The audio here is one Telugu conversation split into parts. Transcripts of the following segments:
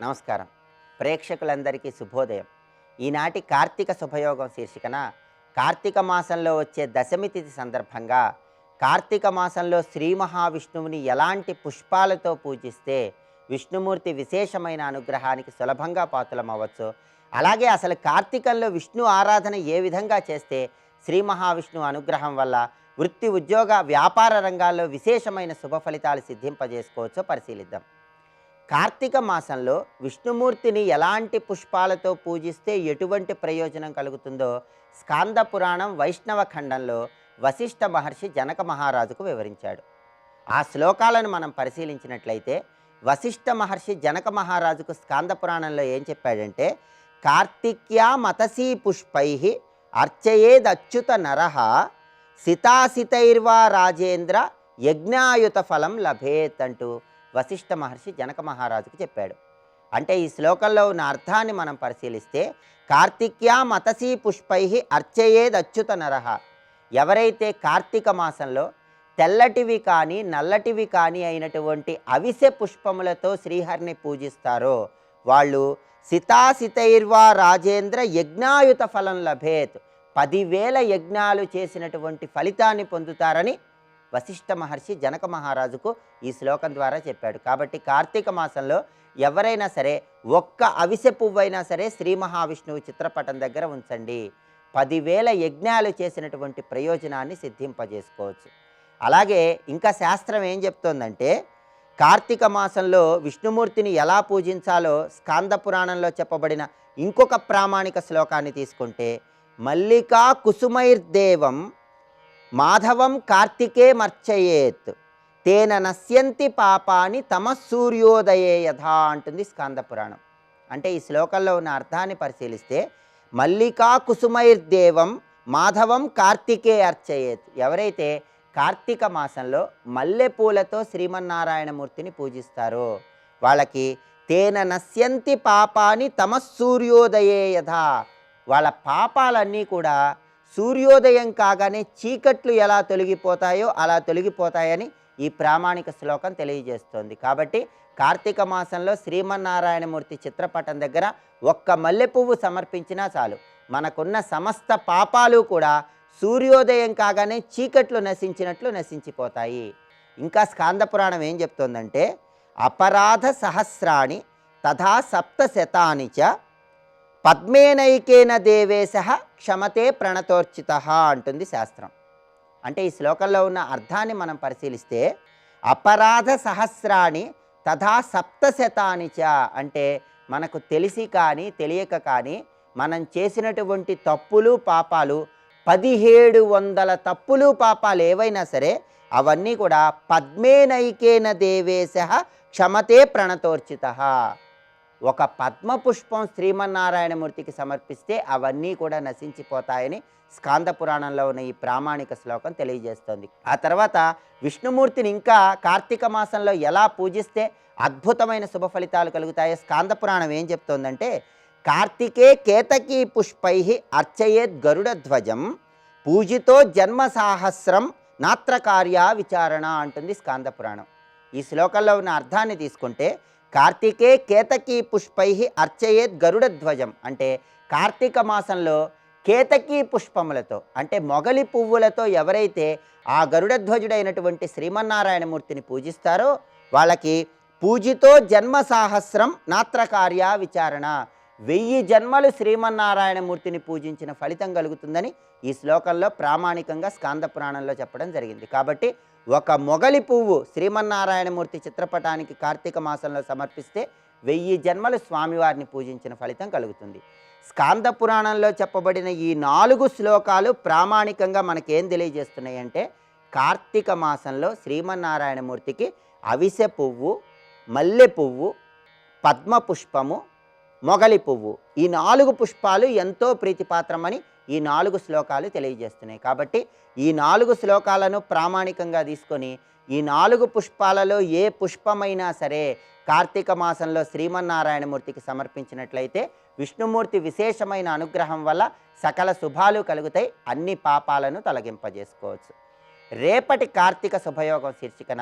నమస్కారం. ప్రేక్షకులందరికీ శుభోదయం. ఈనాటి కార్తీక శుభయోగం శీర్షికన కార్తీక మాసంలో వచ్చే దశమి తిథి సందర్భంగా కార్తీక మాసంలో శ్రీ మహావిష్ణువుని ఎలాంటి పుష్పాలతో పూజిస్తే విష్ణుమూర్తి విశేషమైన అనుగ్రహానికి సులభంగా పాత్రలమవ్వచ్చు, అలాగే అసలు కార్తీకంలో విష్ణు ఆరాధన ఏ విధంగా చేస్తే శ్రీ మహావిష్ణువు అనుగ్రహం వల్ల వృత్తి ఉద్యోగ వ్యాపార రంగాల్లో విశేషమైన శుభ ఫలితాలు సిద్ధింపజేసుకోవచ్చో పరిశీలిద్దాం. కార్తీక మాసంలో విష్ణుమూర్తిని ఎలాంటి పుష్పాలతో పూజిస్తే ఎటువంటి ప్రయోజనం కలుగుతుందో స్కాంద పురాణం వైష్ణవ ఖండంలో వశిష్ఠ మహర్షి జనక మహారాజుకు వివరించాడు. ఆ శ్లోకాలను మనం పరిశీలించినట్లయితే వశిష్ఠ మహర్షి జనక మహారాజుకు స్కాంద పురాణంలో ఏం చెప్పాడంటే, కార్తిక్యా మతసీ పుష్పై అర్చయేదచ్యుత నరః సితాసితైర్వా రాజేంద్ర యజ్ఞాయుత ఫలం లభేత్ అంటూ వశిష్ఠ మహర్షి జనక మహారాజుకు చెప్పాడు. అంటే ఈ శ్లోకంలో ఉన్న అర్థాన్ని మనం పరిశీలిస్తే, కార్తిక్యా మతసీ పుష్పై అర్చయేదచ్యుత నరః, ఎవరైతే కార్తీక మాసంలో తెల్లటివి కానీ నల్లటివి కానీ అయినటువంటి అవిసె పుష్పములతో శ్రీహరిని పూజిస్తారో వాళ్ళు సితాసితైర్వా రాజేంద్ర యజ్ఞాయుత ఫలం లభేత్, 10,000 యజ్ఞాలు చేసినటువంటి ఫలితాన్ని పొందుతారని వశిష్ఠ మహర్షి జనక మహారాజుకు ఈ శ్లోకం ద్వారా చెప్పాడు. కాబట్టి కార్తీక మాసంలో ఎవరైనా సరే ఒక్క అవిసె పువ్వైనా సరే శ్రీ మహావిష్ణువు చిత్రపటం దగ్గర ఉంచండి, 10,000 యజ్ఞాలు చేసినటువంటి ప్రయోజనాన్ని సిద్ధింపజేసుకోవచ్చు. అలాగే ఇంకా శాస్త్రం ఏం చెప్తోందంటే, కార్తీక మాసంలో విష్ణుమూర్తిని ఎలా పూజించాలో స్కాంద పురాణంలో చెప్పబడిన ఇంకొక ప్రామాణిక శ్లోకాన్ని తీసుకుంటే, మల్లికా కుసుమైర్దేవం మాధవం కార్తికే మర్చయేత్ తేన నశ్యంతి పాపాని తమస్సూర్యోదయే యథా అంటుంది స్కాంద పురాణం. అంటే ఈ శ్లోకంలో ఉన్న అర్థాన్ని పరిశీలిస్తే, మల్లికా కుసుమైర్దేవం మాధవం కార్తికే అర్చయేత్, ఎవరైతే కార్తీక మాసంలో మల్లెపూలతో శ్రీమన్నారాయణమూర్తిని పూజిస్తారో వాళ్ళకి తేన నశ్యంతి పాపాని తమస్సూర్యోదయే యథా, వాళ్ళ పాపాలన్నీ కూడా సూర్యోదయం కాగానే చీకట్లు ఎలా తొలగిపోతాయో అలా తొలగిపోతాయని ఈ ప్రామాణిక శ్లోకం తెలియజేస్తోంది. కాబట్టి కార్తీక మాసంలో శ్రీమన్నారాయణమూర్తి చిత్రపటం దగ్గర ఒక్క మల్లెపువ్వు సమర్పించినా చాలు, మనకున్న సమస్త పాపాలు కూడా సూర్యోదయం కాగానే చీకట్లు నశించినట్లు నశించిపోతాయి. ఇంకా స్కాంద పురాణం ఏం చెప్తోందంటే, అపరాధ సహస్రాణి తథా సప్తశతాని చ పద్మేనైకేన దేవేశ క్షమతే ప్రణతోర్చిత అంటుంది శాస్త్రం. అంటే ఈ శ్లోకంలో ఉన్న అర్థాన్ని మనం పరిశీలిస్తే, అపరాధ సహస్రాణి తథా సప్తశతాని చ అంటే మనకు తెలిసి కానీ తెలియక కానీ మనం చేసినటువంటి తప్పులు పాపాలు 1700 తప్పులు పాపాలు ఏవైనా సరే అవన్నీ కూడా పద్మేనైకేన దేవేశ క్షమతే ప్రణతోర్చిత, ఒక పద్మపుష్పం శ్రీమన్నారాయణమూర్తికి సమర్పిస్తే అవన్నీ కూడా నశించిపోతాయని స్కాంద పురాణంలో ఉన్న ఈ ప్రామాణిక శ్లోకం తెలియజేస్తోంది. ఆ తర్వాత విష్ణుమూర్తిని ఇంకా కార్తీక మాసంలో ఎలా పూజిస్తే అద్భుతమైన శుభ ఫలితాలు కలుగుతాయో స్కాంద పురాణం ఏం చెప్తోందంటే, కార్తికే కేతకీ పుష్పై అర్చయేద్ గరుడధ్వజం పూజితో జన్మ సాహస్రం నాత్రకార్య విచారణ అంటుంది స్కాంద పురాణం. ఈ శ్లోకంలో ఉన్న అర్థాన్ని తీసుకుంటే, కార్తికే కేతకీ పుష్పై అర్చయేద్ గరుడధ్వజం అంటే కార్తీక మాసంలో కేతకీ పుష్పములతో అంటే మొగలి పువ్వులతో ఎవరైతే ఆ గరుడధ్వజుడైనటువంటి శ్రీమన్నారాయణమూర్తిని పూజిస్తారో వాళ్ళకి పూజితో జన్మ సాహస్రం నాత్రకార్య విచారణ, 1000 జన్మలు శ్రీమన్నారాయణమూర్తిని పూజించిన ఫలితం కలుగుతుందని ఈ శ్లోకంలో ప్రామాణికంగా స్కాంద పురాణంలో చెప్పడం జరిగింది. కాబట్టి ఒక మొగలి పువ్వు శ్రీమన్నారాయణమూర్తి చిత్రపటానికి కార్తీక మాసంలో సమర్పిస్తే 1000 జన్మలు స్వామివారిని పూజించిన ఫలితం కలుగుతుంది. స్కాంద పురాణంలో చెప్పబడిన ఈ 4 శ్లోకాలు ప్రామాణికంగా మనకేం తెలియజేస్తున్నాయి అంటే, కార్తీక మాసంలో శ్రీమన్నారాయణమూర్తికి అవిసె పువ్వు, మల్లె పువ్వు, పద్మ పుష్పము, మొగలి పువ్వు, ఈ 4 పుష్పాలు ఎంతో ప్రీతిపాత్రమని ఈ 4 శ్లోకాలు తెలియజేస్తున్నాయి. కాబట్టి ఈ 4 శ్లోకాలను ప్రామాణికంగా తీసుకొని ఈ 4 పుష్పాలలో ఏ పుష్పమైనా సరే కార్తీక మాసంలో శ్రీమన్నారాయణమూర్తికి సమర్పించినట్లయితే విష్ణుమూర్తి విశేషమైన అనుగ్రహం వల్ల సకల శుభాలు కలుగుతాయి, అన్ని పాపాలను తొలగింపజేసుకోవచ్చు. రేపటి కార్తీక శుభయోగం శీర్షికన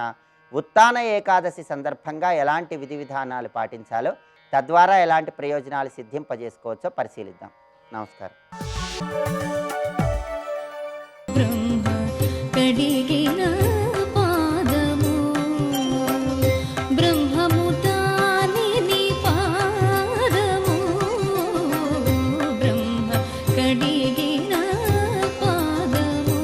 ఉత్తాన ఏకాదశి సందర్భంగా ఎలాంటి విధి విధానాలు పాటించాలో తద్వారా ఎలాంటి ప్రయోజనాలు సిద్ధింపజేసుకోవచ్చో పరిశీలిద్దాం. నమస్కారం. బ్రహ్మ కడిగిన పాదము బ్రహ్మముతాని పాదము బ్రహ్మ కడిగిన పాదము.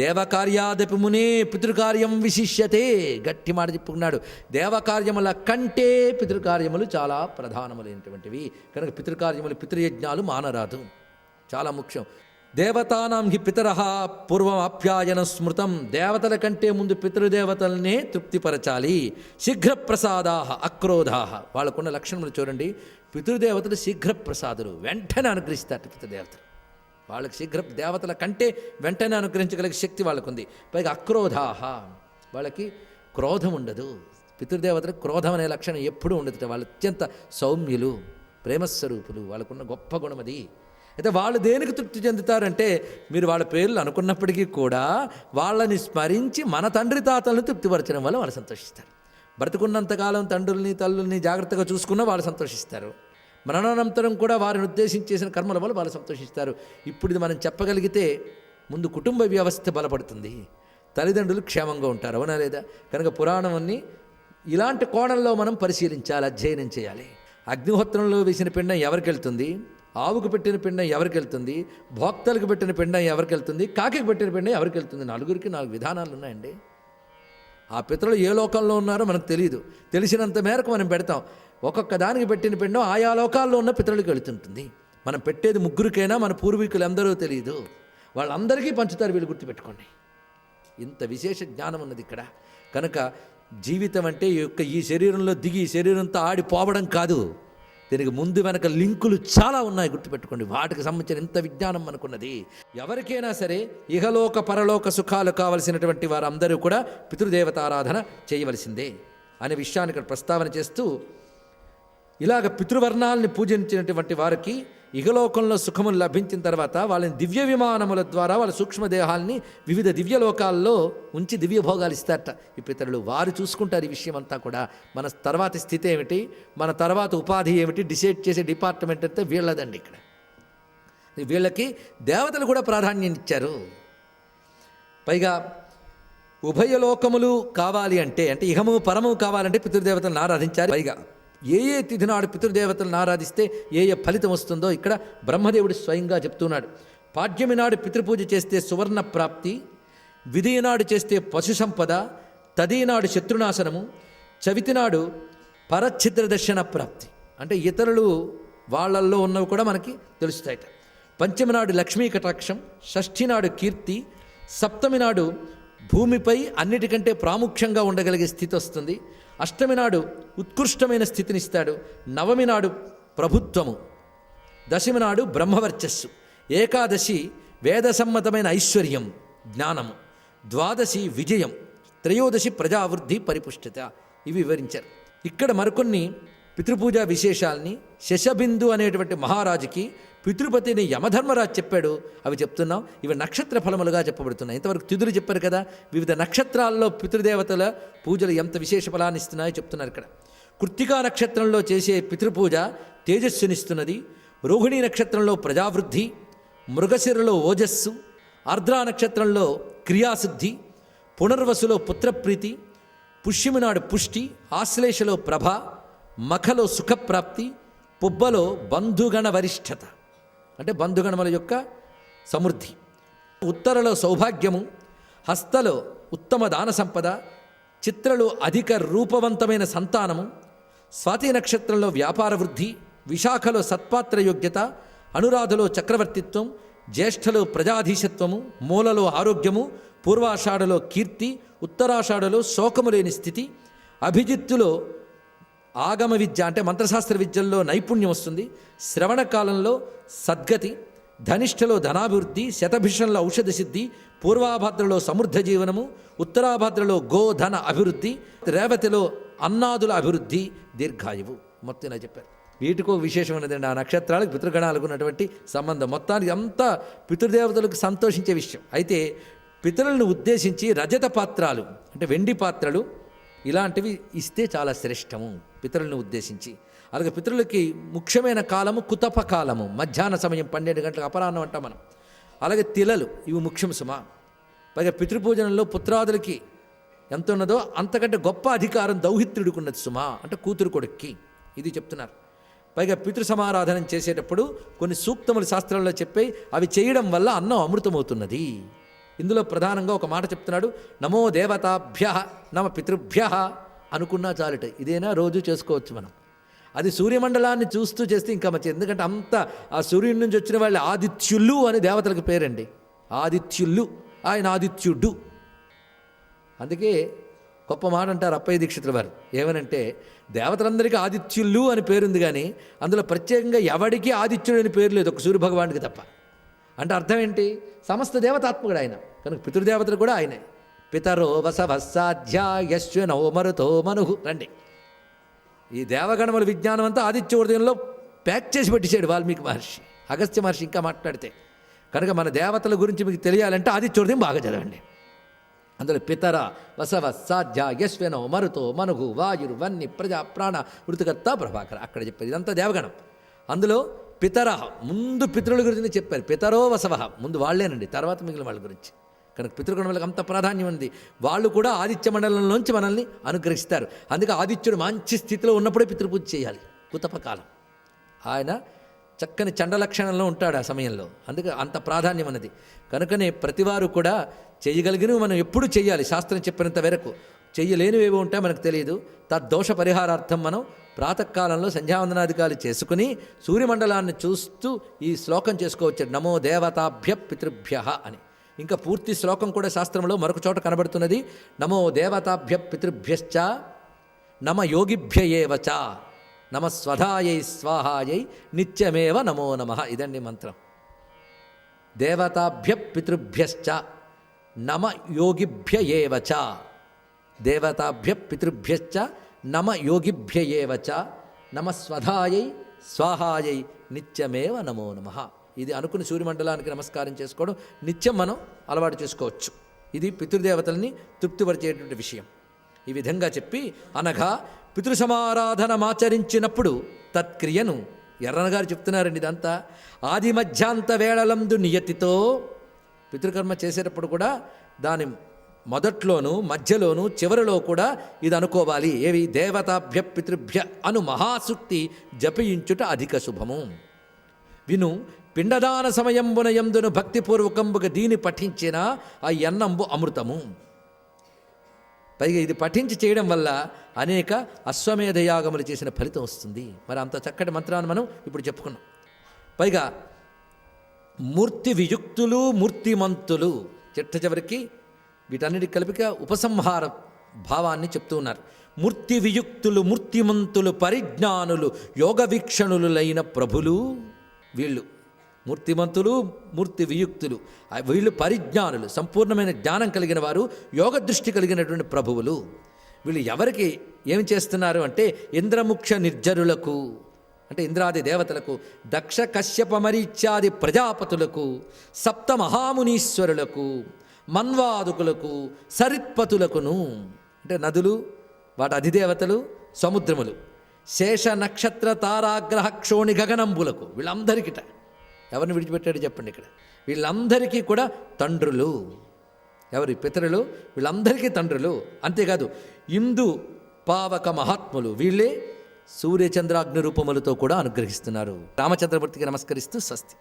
దేవకార్యాదపి మునే పితృకార్యం విశిష్యతే. గట్టి మాట చెప్పుకున్నాడు. దేవకార్యముల కంటే పితృకార్యములు చాలా ప్రధానములైనటువంటివి కనుక పితృకార్యములు పితృయజ్ఞాలు మానరాదు, చాలా ముఖ్యం. దేవతానాం హి పితరః పూర్వం ఆప్యాయన స్మృతం. దేవతల కంటే ముందు పితృదేవతలనే తృప్తిపరచాలి. శీఘ్రప్రసాదాః అక్రోధాః. వాళ్ళకున్న లక్షణములు చూడండి. పితృదేవతలు శీఘ్రప్రసాదులు, వెంటనే అనుగ్రహిస్తారు పితృదేవతలు. వాళ్ళకి దేవతల కంటే వెంటనే అనుగ్రహించగలిగే శక్తి వాళ్ళకుంది. పైగా అక్రోధాః, వాళ్ళకి క్రోధం ఉండదు. పితృదేవతలకు క్రోధం అనే లక్షణం ఎప్పుడూ ఉండదు. వాళ్ళు అత్యంత సౌమ్యులు, ప్రేమస్వరూపులు. వాళ్ళకున్న గొప్ప గుణం అది. అయితే వాళ్ళు దేనికి తృప్తి చెందుతారంటే, మీరు వాళ్ళ పేర్లు అనుకున్నప్పటికీ కూడా వాళ్ళని స్మరించి మన తండ్రి తాతలను తృప్తిపరచడం వల్ల వాళ్ళు సంతోషిస్తారు. బ్రతుకున్నంతకాలం తండ్రుల్ని తల్లుల్ని జాగ్రత్తగా చూసుకున్న వాళ్ళు సంతోషిస్తారు. మరణానంతరం కూడా వారిని ఉద్దేశించి చేసిన కర్మల వల్ల వాళ్ళు సంతోషిస్తారు. ఇప్పుడు ఇది మనం చెప్పగలిగితే ముందు కుటుంబ వ్యవస్థ బలపడుతుంది, తల్లిదండ్రులు క్షేమంగా ఉంటారు. అవునా లేదా? కనుక పురాణం అన్నీ ఇలాంటి కోణంలో మనం పరిశీలించాలి, అధ్యయనం చేయాలి. అగ్నిహోత్రంలో వేసిన పిండం ఎవరికి వెళ్తుంది, ఆవుకు పెట్టిన పిండం ఎవరికి వెళ్తుంది, భోక్తలకు పెట్టిన పిండం ఎవరికి వెళ్తుంది, కాకికి పెట్టిన పిండం ఎవరికి వెళ్తుంది. నలుగురికి 4 విధానాలు ఉన్నాయండి. ఆ పితరులు ఏ లోకంలో ఉన్నారో మనకు తెలియదు. తెలిసినంత మేరకు మనం పెడతాం. ఒక్కొక్క దానికి పెట్టిన పిండం ఆయా లోకాల్లో ఉన్న పితరులకు వెళుతుంటుంది. మనం పెట్టేది ముగ్గురికైనా మన పూర్వీకులు ఎందరో తెలియదు, వాళ్ళందరికీ పంచుతారు. వీళ్ళు గుర్తుపెట్టుకోండి, ఇంత విశేష జ్ఞానం ఉన్నది ఇక్కడ. కనుక జీవితం అంటే ఈ శరీరంలో దిగి ఈ శరీరంతో ఆడిపోవడం కాదు. దీనికి ముందు వెనక లింకులు చాలా ఉన్నాయి, గుర్తుపెట్టుకోండి. వాటికి సంబంధించిన ఇంత విజ్ఞానం మనకున్నది. ఎవరికైనా సరే ఇహలోక పరలోక సుఖాలు కావలసినటువంటి వారందరూ కూడా పితృదేవతారాధన చేయవలసిందే అనే విషయాన్ని ఇక్కడ ప్రస్తావన చేస్తూ, ఇలాగ పితృవర్ణాలని పూజించినటువంటి వారికి ఇహలోకంలో సుఖములు లభించిన తర్వాత వాళ్ళని దివ్య విమానముల ద్వారా వాళ్ళ సూక్ష్మదేహాల్ని వివిధ దివ్యలోకాల్లో ఉంచి దివ్య భోగాలు ఇస్తారట ఈ పితరులు. వారు చూసుకుంటారు ఈ విషయం అంతా కూడా. మన తర్వాతి స్థితి ఏమిటి, మన తర్వాత ఉపాధి ఏమిటి డిసైడ్ చేసే డిపార్ట్మెంట్ అంతా వీళ్ళదండి. ఇక్కడ వీళ్ళకి దేవతలు కూడా ప్రాధాన్యం ఇచ్చారు. పైగా ఉభయలోకములు కావాలి అంటే ఇహము పరము కావాలంటే పితృదేవతలను ఆరాధించారు. పైగా ఏ తిథి నాడు పితృదేవతలను ఆరాధిస్తే ఏ ఫలితం వస్తుందో ఇక్కడ బ్రహ్మదేవుడు స్వయంగా చెప్తున్నాడు. పాడ్యమి నాడు పితృపూజ చేస్తే సువర్ణ ప్రాప్తి, విధియ నాడు చేస్తే పశు సంపద, తదీనాడు శత్రునాశనము, చవితి నాడు పరఛిద్ర దర్శన ప్రాప్తి. అంటే ఇతరులు వాళ్ళల్లో ఉన్నవి కూడా మనకి తెలుస్తాయట. పంచమి నాడు లక్ష్మీ కటాక్షం, షష్ఠి నాడు కీర్తి, సప్తమి నాడు భూమిపై అన్నిటికంటే ప్రాముఖ్యంగా ఉండగలిగే స్థితి వస్తుంది, అష్టమి నాడు ఉత్కృష్టమైన స్థితినిస్తాడు, నవమి నాడు ప్రభుత్వము, దశమి నాడు బ్రహ్మవర్చస్సు, ఏకాదశి వేదసమ్మతమైన ఐశ్వర్యం జ్ఞానము, ద్వాదశి విజయం, త్రయోదశి ప్రజావృద్ధి పరిపుష్టత. ఇవి వివరించారు. ఇక్కడ మరికొన్ని పితృపూజా విశేషాల్ని శశబిందు అనేటువంటి మహారాజుకి పితృపతిని యమధర్మరాజు చెప్పాడు. అవి చెప్తున్నాం. ఇవి నక్షత్ర ఫలములుగా చెప్పబడుతున్నాయి. ఇంతవరకు తిథులు చెప్పారు కదా, వివిధ నక్షత్రాల్లో పితృదేవతల పూజలు ఎంత విశేష ఫలాన్ని ఇస్తున్నాయో చెప్తున్నారు ఇక్కడ. కృత్తికా నక్షత్రంలో చేసే పితృపూజ తేజస్సునిస్తున్నది, రోహిణీ నక్షత్రంలో ప్రజావృద్ధి, మృగశిరలో ఓజస్సు, ఆర్ద్రా నక్షత్రంలో క్రియాసిద్ధి, పునర్వసులో పుత్రప్రీతి, పుష్యమి నాడు పుష్టి, ఆశ్లేషలో ప్రభ, మఖలో సుఖప్రాప్తి, పుబ్బలో బంధుగణ వరిష్ఠత అంటే బంధుగణముల యొక్క సమృద్ధి, ఉత్తరలో సౌభాగ్యము, హస్తలో ఉత్తమ దాన సంపద, చిత్రలో అధిక రూపవంతమైన సంతానము, స్వాతి నక్షత్రంలో వ్యాపార వృద్ధి, విశాఖలో సత్పాత్ర యోగ్యత, అనురాధలో చక్రవర్తిత్వం, జ్యేష్ఠలో ప్రజాధీశత్వము, మూలలో ఆరోగ్యము, పూర్వాషాఢలో కీర్తి, ఉత్తరాషాఢలో శోకము లేని స్థితి, అభిజిత్తులో ఆగమ విద్య అంటే మంత్రశాస్త్ర విద్యల్లో నైపుణ్యం వస్తుంది, శ్రవణ కాలంలో సద్గతి, ధనిష్టలో ధనాభివృద్ధి, శతభిషంలో ఔషధ సిద్ధి, పూర్వాభాద్రలో సమృద్ధ జీవనము, ఉత్తరాభాద్రలో గోధన అభివృద్ధి, రేవతిలో అన్నాదుల అభివృద్ధి, దీర్ఘాయువు. మొత్తం ఇలా చెప్పారు. వీటికో విశేషం ఉన్నదండి. ఆ నక్షత్రాలకు పితృగణాలకు ఉన్నటువంటి సంబంధం మొత్తానికి అంతా పితృదేవతలకు సంతోషించే విషయం. అయితే పితరులను ఉద్దేశించి రజత పాత్రాలు అంటే వెండి పాత్రలు ఇలాంటివి ఇస్తే చాలా శ్రేష్టము. పితరులను ఉద్దేశించి. అలాగే పితరులకి ముఖ్యమైన కాలము కుతప కాలము, మధ్యాహ్న సమయం 12 గంటలకు అపరాహ్నం అంటాం మనం. అలాగే తిలలు, ఇవి ముఖ్యం సుమా. పైగా పితృపూజనంలో పుత్రాదులకి ఎంత ఉన్నదో అంతకంటే గొప్ప అధికారం దౌహిత్రుడికి ఉన్నది సుమా, అంటే కూతురు కొడుక్కి. ఇది చెప్తున్నారు. పైగా పితృ సమారాధన చేసేటప్పుడు కొన్ని సూక్తములు శాస్త్రంలో చెప్పాయి, అవి చేయడం వల్ల అన్నం అమృతమవుతున్నది. ఇందులో ప్రధానంగా ఒక మాట చెప్తున్నాడు, నమో దేవతాభ్య నమ పితృభ్య అనుకున్నా చాలుట. ఇదేనా రోజు చేసుకోవచ్చు మనం. అది సూర్యమండలాన్ని చూస్తూ చేస్తే ఇంకా మంచిది. ఎందుకంటే అంత ఆ సూర్యుడి నుంచి వచ్చిన వాళ్ళు ఆదిత్యులు అని దేవతలకు పేరండి. ఆదిత్యులు, ఆయన ఆదిత్యుడు. అందుకే గొప్ప మాట అంటారు అప్పయ్య దీక్షితుల వారు. ఏమనంటే దేవతలందరికీ ఆదిత్యులు అని పేరుంది, కానీ అందులో ప్రత్యేకంగా ఎవడికి ఆదిత్యుడు అని పేరు లేదు, ఒక సూర్యభగవానికి తప్ప. అంటే అర్థం ఏంటి? సమస్త దేవతాత్మకుడు ఆయన కనుక పితృదేవతలు కూడా ఆయనే. పితరో వసవస్సాధ్యాయశ్వనో మరుతో మనుహు. రండి, ఈ దేవగణముల విజ్ఞానం అంతా ఆదిత్య హృదయంలో ప్యాక్ చేసి పెట్టించాడు వాల్మీకి మహర్షి. అగస్త్య మహర్షి ఇంకా మాట్లాడితే కనుక మన దేవతల గురించి మీకు తెలియాలంటే ఆదిత్య హృదయం బాగా చదవండి. అందులో పితర వసవ సాధ్య యశ్వనో మరుతో మనుగు వాయురు వన్ని ప్రజా ప్రాణ మృతుకర్త ప్రభాకర, అక్కడ చెప్పారు. ఇదంతా దేవగణం. అందులో పితర ముందు పితరుల గురించి చెప్పారు. పితరో వసవ ముందు వాళ్ళేనండి, తర్వాత మిగిలిన వాళ్ళ గురించి. కనుక పితృగణములకు అంత ప్రాధాన్యం ఉంది. వాళ్ళు కూడా ఆదిత్య మండలంలోంచి మనల్ని అనుగ్రహిస్తారు. అందుకే ఆదిత్యుడు మంచి స్థితిలో ఉన్నప్పుడే పితృపూజ చేయాలి. కుతపకాలం ఆయన చక్కని చండలక్షణంలో ఉంటాడు ఆ సమయంలో. అందుకే అంత ప్రాధాన్యం అన్నది. కనుకనే ప్రతివారు కూడా చేయగలిగినవి మనం ఎప్పుడు చేయాలి. శాస్త్రం చెప్పినంత వరకు చెయ్యలేనివేవో ఉంటాయి మనకు తెలియదు. తద్దోష పరిహారార్థం మనం ప్రాతకాలంలో సంధ్యావందనాధికారులు చేసుకుని సూర్యమండలాన్ని చూస్తూ ఈ శ్లోకం చేసుకోవచ్చు, నమో దేవతాభ్య పితృభ్య అని. ఇంకా పూర్తి శ్లోకం కూడా శాస్త్రంలో మరొక చోట కనబడుతున్నది. నమో దేవతాభ్య పితృభ్యశ్చ నమ యోగిభ్యయేవచ నమ స్వధాయై స్వాహాయై నిత్యమేవ నమో నమః. ఇదండి మంత్రం. దేవతాభ్య పితృభ్యశ్చ నమ యోగిభ్యయేవచ, దేవతాభ్య పితృభ్యశ్చ నమ యోగిభ్యయేవచ నమ స్వధాయై స్వాహాయై నిత్యమేవ నమో నమః. ఇది అనుకుని సూర్యమండలానికి నమస్కారం చేసుకోవడం నిత్యం మనం అలవాటు చేసుకోవచ్చు. ఇది పితృదేవతల్ని తృప్తిపరిచేటువంటి విషయం. ఈ విధంగా చెప్పి అనగా పితృసమారాధనమాచరించినప్పుడు తత్క్రియను ఎర్రనగారు చెప్తున్నారండి. ఇదంతా ఆది మధ్యాంత వేళలందు నియతితో పితృకర్మ చేసేటప్పుడు కూడా దాని మొదట్లోనూ మధ్యలోనూ చివరిలో కూడా ఇది అనుకోవాలి. ఏవి? దేవతాభ్య పితృభ్య అను మహాసూక్తి జపించుట అధిక శుభము. విను పిండదాన సమయంబున యందును భక్తిపూర్వకంబుగా దీని పఠించిన ఆ ఎన్నంబు అమృతము. పైగా ఇది పఠించి చేయడం వల్ల అనేక అశ్వమేధయాగములు చేసిన ఫలితం వస్తుంది. మరి అంత చక్కటి మంత్రాన్ని మనం ఇప్పుడు చెప్పుకున్నాం. పైగా మూర్తి వియుక్తులు మూర్తిమంతులు చిట్ట చివరికి వీటన్నిటి కలిపిక ఉపసంహార భావాన్ని చెప్తూ ఉన్నారు. మూర్తి వియుక్తులు మూర్తిమంతులు పరిజ్ఞానులు యోగ వీక్షణులైన ప్రభులు. వీళ్ళు మూర్తిమంతులు మూర్తి వియుక్తులు, వీళ్ళు పరిజ్ఞానులు, సంపూర్ణమైన జ్ఞానం కలిగిన వారు, యోగ దృష్టి కలిగినటువంటి ప్రభువులు. వీళ్ళు ఎవరికి ఏమి చేస్తున్నారు అంటే ఇంద్రముఖ్య నిర్జరులకు, అంటే ఇంద్రాది దేవతలకు, దక్ష కశ్యప మరీత్యాది ప్రజాపతులకు, సప్త మహామునీశ్వరులకు, మన్వాదుకులకు, సరిత్పతులకును, అంటే నదులు వాటి అధిదేవతలు, సముద్రములు, శేష నక్షత్ర తారాగ్రహ క్షోణి గగనంబులకు, వీళ్ళందరికిట ఎవరిని విడిచిపెట్టాడు చెప్పండి ఇక్కడ. వీళ్ళందరికీ కూడా తండ్రులు. ఎవరి? పితరులు. వీళ్ళందరికీ తండ్రులు. అంతేకాదు ఇందు పావక మహాత్ములు, వీళ్ళే సూర్యచంద్రాగ్ని రూపములతో కూడా అనుగ్రహిస్తున్నారు. రామచంద్రమూర్తికి నమస్కరిస్తూ స్వస్తి.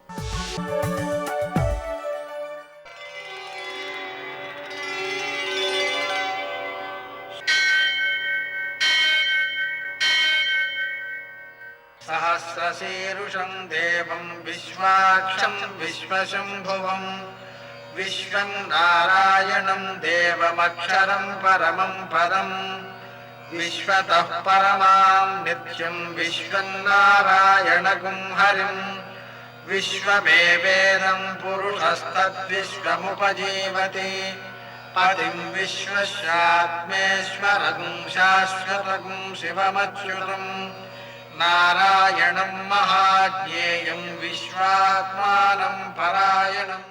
सहस्रशीरुषं देवं विश्वाक्षं विश्वशम्भुवं विश्वं नारायणं देवमक्षरं परमं पदं विश्वतः परमां नित्यं विश्वं नारायणगुं हरिं विश्वमेवेदं पुरुषस्तद्विश्वमुपजीवति पतिं विश्वस्यात्मेश्वरगुं शाश्वतगुं शिवमच्युतम् नारायणं महाज्ञेयं विश्वात्मानं परायणम्.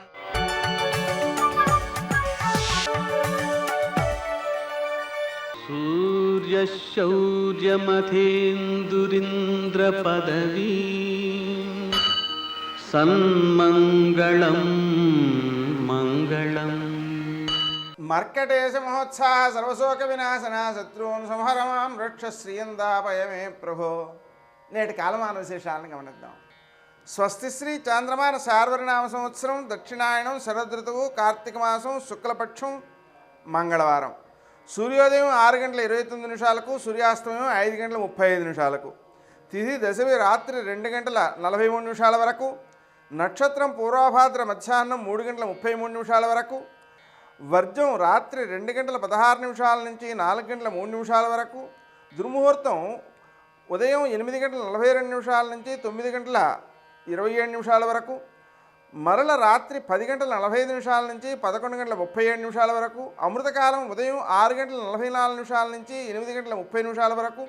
सूर्य शौर्यमथेन्दुरिन्द्रपदवी सन्मङ्गलं मङ्गलम् మర్కటేశ మహోత్సాహ సర్వశోక వినాశన శత్రువున్ సంహరమాం రక్ష శ్రీయందాపయమే ప్రభో. నేటి కాలమాన విశేషాలను గమనిద్దాం. స్వస్తి శ్రీ చాంద్రమాన శార్వరినామ సంవత్సరం, దక్షిణాయనం, శరదృతువు, కార్తీక మాసం, శుక్లపక్షం, మంగళవారం. సూర్యోదయం 6:29, సూర్యాస్తమయం 5:35. తిథి దశమి రాత్రి 2:43 వరకు. నక్షత్రం పూర్వభాద్ర మధ్యాహ్నం 3:33 వరకు. వర్జం రాత్రి 2:16 నుంచి 4:03 వరకు. దుర్ముహూర్తం ఉదయం 8:42 నుంచి 9:27 వరకు. మరల రాత్రి 10:45 నుంచి 11:37 వరకు. అమృతకాలం ఉదయం 6:44 నుంచి 8:30 వరకు.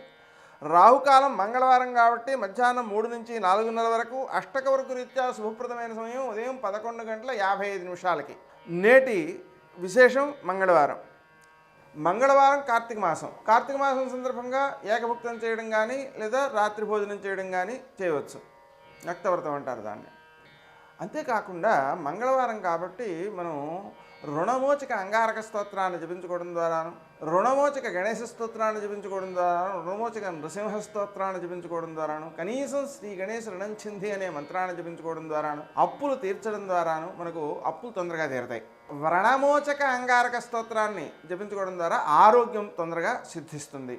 రాహుకాలం మంగళవారం కాబట్టి మధ్యాహ్నం 3 నుంచి 4:30 వరకు. అష్టక వరకు రీత్యా శుభప్రదమైన సమయం ఉదయం 11:55. నేటి విశేషం మంగళవారం. మంగళవారం కార్తీక మాసం. కార్తీక మాసం సందర్భంగా ఏకభుక్తం చేయడం కానీ లేదా రాత్రి భోజనం చేయడం కానీ చేయవచ్చు. రక్తవ్రతం అంటారు దాన్ని. అంతేకాకుండా మంగళవారం కాబట్టి మనం రుణమోచక అంగారక స్తోత్రాన్ని జపించుకోవడం ద్వారాను, రుణమోచక గణేశ స్తోత్రాన్ని జపించుకోవడం ద్వారాను, రుణమోచక నృసింహ స్తోత్రాన్ని జపించుకోవడం ద్వారాను, కనీసం శ్రీ గణేశ రుణంచింది అనే మంత్రాన్ని జపించుకోవడం ద్వారాను, అప్పులు తీర్చడం ద్వారాను మనకు అప్పులు తొందరగా తీరుతాయి. వ్రణమోచక అంగారక స్తోత్రాన్ని జపించుకోవడం ద్వారా ఆరోగ్యం తొందరగా సిద్ధిస్తుంది.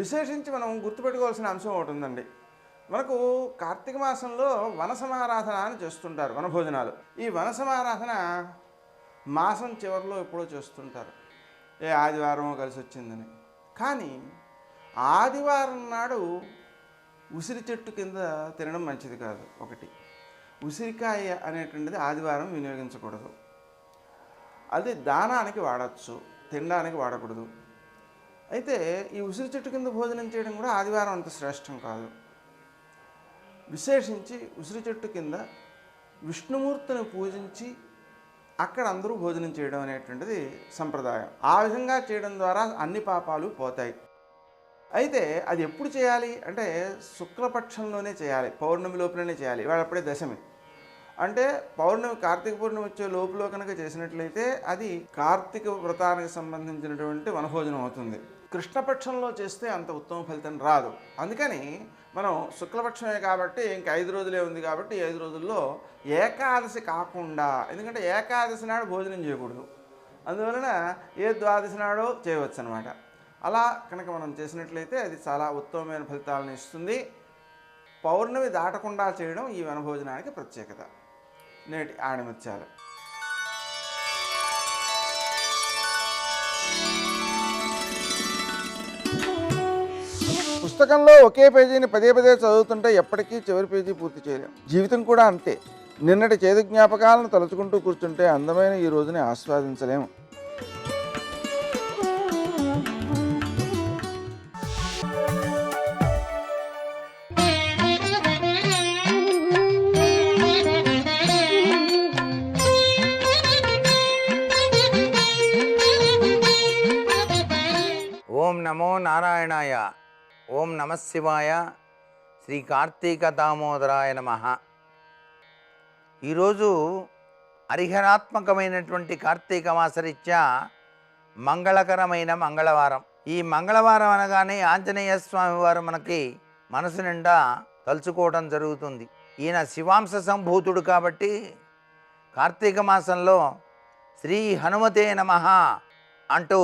విశేషించి మనం గుర్తుపెట్టుకోవాల్సిన అంశం ఒకటి ఉందండి. మనకు కార్తీక మాసంలో వన సమారాధన అని చేస్తుంటారు, వనభోజనాలు. ఈ వన సమారాధన మాసం చివరిలో ఎప్పుడో చేస్తుంటారు, ఏ ఆదివారం కలిసి వచ్చిందని. కానీ ఆదివారం నాడు ఉసిరి చెట్టు కింద తినడం మంచిది కాదు. ఒకటి, ఉసిరికాయ అనేటువంటిది ఆదివారం వినియోగించకూడదు. అది దానానికి వాడచ్చు, తినడానికి వాడకూడదు. అయితే ఈ ఉసిరి చెట్టు కింద భోజనం చేయడం కూడా ఆదివారం అంత శ్రేష్టం కాదు. విశేషించి ఉసిరి చెట్టు కింద విష్ణుమూర్తిని పూజించి అక్కడ అందరూ భోజనం చేయడం అనేటువంటిది సంప్రదాయం. ఆ విధంగా చేయడం ద్వారా అన్ని పాపాలు పోతాయి. అయితే అది ఎప్పుడు చేయాలి అంటే శుక్లపక్షంలోనే చేయాలి, పౌర్ణమి లోపలనే చేయాలి. ఇవాళ అప్పుడే దశమి అంటే పౌర్ణమి, కార్తీక పౌర్ణమి వచ్చే లోపల కనుక చేసినట్లయితే అది కార్తీక వ్రతానికి సంబంధించినటువంటి వనభోజనం అవుతుంది. కృష్ణపక్షంలో చేస్తే అంత ఉత్తమ ఫలితం రాదు. అందుకని మనం శుక్లపక్షమే కాబట్టి ఇంక 5 రోజులే ఉంది కాబట్టి 5 రోజుల్లో ఏకాదశి కాకుండా, ఎందుకంటే ఏకాదశి నాడు భోజనం చేయకూడదు, అందువలన ఏ ద్వాదశి నాడో చేయవచ్చు అనమాట. అలా కనుక మనం చేసినట్లయితే అది చాలా ఉత్తమమైన ఫలితాలను ఇస్తుంది. పౌర్ణమి దాటకుండా చేయడం ఈ వనభోజనానికి ప్రత్యేకత. నేటి ఆణిముత్యాలు. పుస్తకంలో ఒకే పేజీని పదే చదువుతుంటే ఎప్పటికీ చివరి పేజీ పూర్తి చేయలేం. జీవితం కూడా అంతే. నిన్నటి చేదు జ్ఞాపకాలను తలుచుకుంటూ కూర్చుంటే అందమైన ఈ రోజుని ఆస్వాదించలేము. ఓం నమో నారాయణాయ. ఓం నమః శివాయ. శ్రీ కార్తీక దామోదరాయ నమః. ఈరోజు హరిహరాత్మకమైనటువంటి కార్తీక మాసరీత్యా మంగళకరమైన మంగళవారం. ఈ మంగళవారం అనగానే ఆంజనేయ స్వామి వారు మనకి మనసు నిండా తలుచుకోవడం జరుగుతుంది. ఈయన శివాంశ సంభూతుడు కాబట్టి కార్తీక మాసంలో శ్రీ హనుమతే నమః అంటూ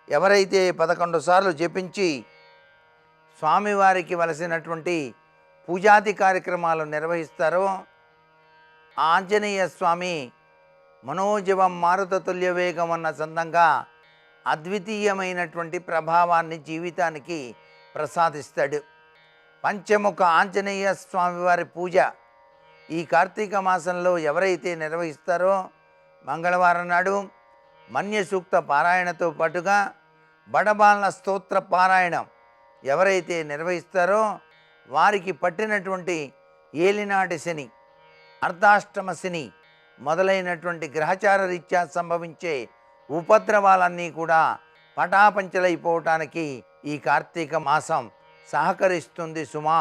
ఎవరైతే 11 సార్లు జపించి స్వామివారికి వలసినటువంటి పూజాది కార్యక్రమాలు నిర్వహిస్తారో ఆంజనేయ స్వామి మనోజవం మారుతతుల్య వేగం అన్న సందంగా అద్వితీయమైనటువంటి ప్రభావాన్ని జీవితానికి ప్రసాదిస్తాడు. పంచముఖ ఆంజనేయ స్వామివారి పూజ ఈ కార్తీక మాసంలో ఎవరైతే నిర్వహిస్తారో మంగళవారం నాడు మన్య సూక్త పారాయణతో పాటుగా బడబాలన స్తోత్ర పారాయణం ఎవరైతే నిర్వహిస్తారో వారికి పట్టినటువంటి ఏలినాటి శని, అర్ధాష్టమ శని మొదలైనటువంటి గ్రహచార రీత్యా సంభవించే ఉపద్రవాలన్నీ కూడా పటాపంచలైపోవటానికి ఈ కార్తీక మాసం సహకరిస్తుంది సుమా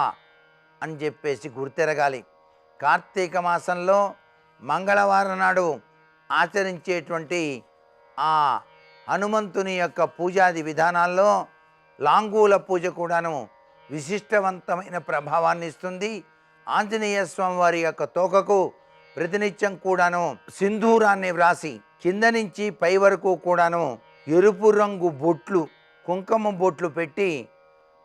అని చెప్పేసి గుర్తెరగాలి. కార్తీక మాసంలో మంగళవారం నాడు ఆచరించేటువంటి ఆ హనుమంతుని యొక్క పూజాది విధానాల్లో లాంగూల పూజ కూడాను విశిష్టవంతమైన ప్రభావాన్ని ఇస్తుంది. ఆంజనేయ స్వామి వారి యొక్క తోకకు ప్రతినిత్యం కూడాను సింధూరాన్ని వ్రాసి కింద నుంచి పై వరకు కూడాను ఎరుపు రంగు బొట్లు, కుంకుమ బొట్లు పెట్టి